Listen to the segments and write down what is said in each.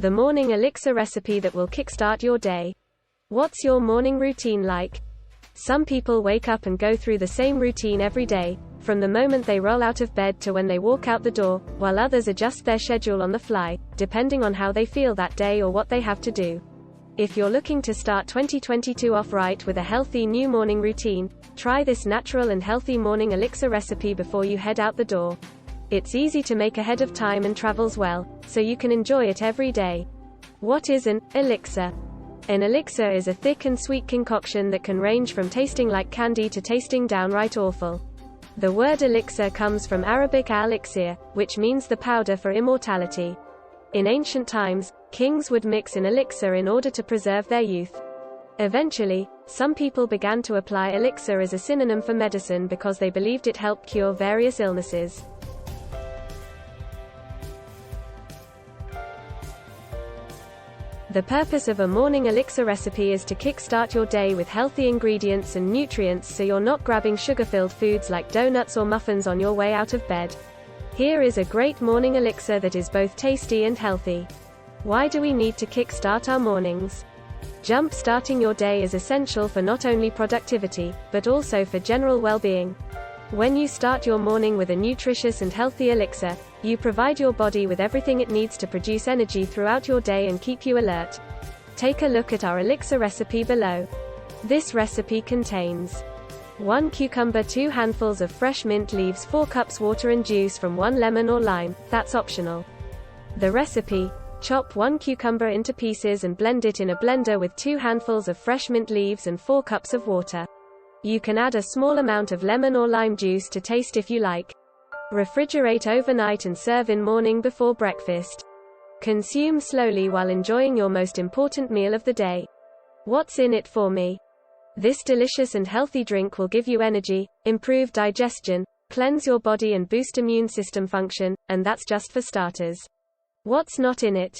The morning elixir recipe that will kickstart your day. What's your morning routine like? Some people wake up and go through the same routine every day, from the moment they roll out of bed to when they walk out the door, while others adjust their schedule on the fly, depending on how they feel that day or what they have to do. If you're looking to start 2022 off right with a healthy new morning routine, try this natural and healthy morning elixir recipe before you head out the door. It's easy to make ahead of time and travels well, so you can enjoy it every day. What is an elixir? An elixir is a thick and sweet concoction that can range from tasting like candy to tasting downright awful. The word elixir comes from Arabic al-Iksir, which means the powder for immortality. In ancient times, kings would mix an elixir in order to preserve their youth. Eventually, some people began to apply elixir as a synonym for medicine because they believed it helped cure various illnesses. The purpose of a morning elixir recipe is to kickstart your day with healthy ingredients and nutrients so you're not grabbing sugar-filled foods like donuts or muffins on your way out of bed. Here is a great morning elixir that is both tasty and healthy. Why do we need to kickstart our mornings? Jump-starting your day is essential for not only productivity, but also for general well-being. When you start your morning with a nutritious and healthy elixir, you provide your body with everything it needs to produce energy throughout your day and keep you alert. Take a look at our elixir recipe below. This recipe contains 1 cucumber, 2 handfuls of fresh mint leaves, 4 cups water and juice from 1 lemon or lime, that's optional. The recipe: chop 1 cucumber into pieces and blend it in a blender with 2 handfuls of fresh mint leaves and 4 cups of water. You can add a small amount of lemon or lime juice to taste if you like. Refrigerate overnight and serve in morning before breakfast. Consume slowly while enjoying your most important meal of the day. What's in it for me? This delicious and healthy drink will give you energy, improve digestion, cleanse your body and boost immune system function, and that's just for starters. What's not in it?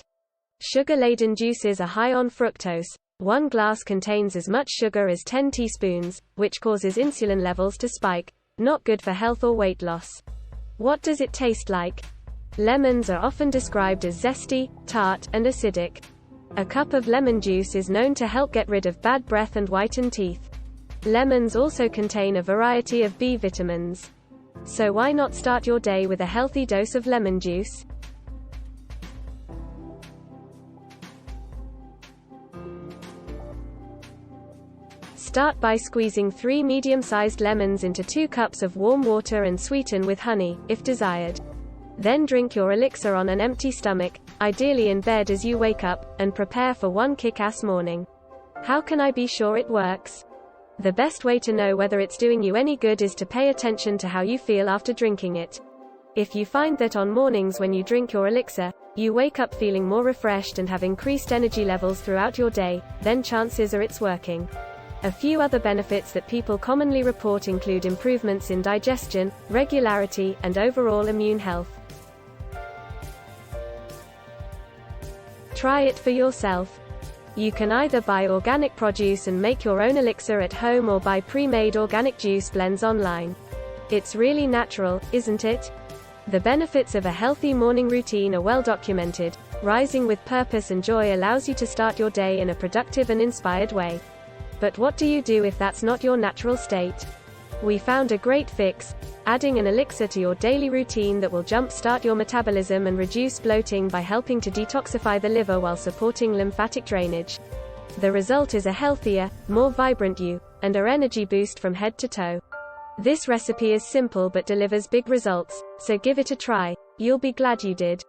Sugar-laden juices are high on fructose. 1 glass contains as much sugar as 10 teaspoons, which causes insulin levels to spike, not good for health or weight loss. What does it taste like? Lemons are often described as zesty, tart, and acidic. A cup of lemon juice is known to help get rid of bad breath and whiten teeth. Lemons also contain a variety of B vitamins. So why not start your day with a healthy dose of lemon juice? Start by squeezing 3 medium-sized lemons into 2 cups of warm water and sweeten with honey, if desired. Then drink your elixir on an empty stomach, ideally in bed as you wake up, and prepare for one kick-ass morning. How can I be sure it works? The best way to know whether it's doing you any good is to pay attention to how you feel after drinking it. If you find that on mornings when you drink your elixir, you wake up feeling more refreshed and have increased energy levels throughout your day, then chances are it's working. A few other benefits that people commonly report include improvements in digestion, regularity, and overall immune health. Try it for yourself. You can either buy organic produce and make your own elixir at home or buy pre-made organic juice blends online. It's really natural, isn't it? The benefits of a healthy morning routine are well documented. Rising with purpose and joy allows you to start your day in a productive and inspired way. But what do you do if that's not your natural state? We found a great fix: adding an elixir to your daily routine that will jump-start your metabolism and reduce bloating by helping to detoxify the liver while supporting lymphatic drainage. The result is a healthier, more vibrant you, and an energy boost from head to toe. This recipe is simple but delivers big results, so give it a try. You'll be glad you did.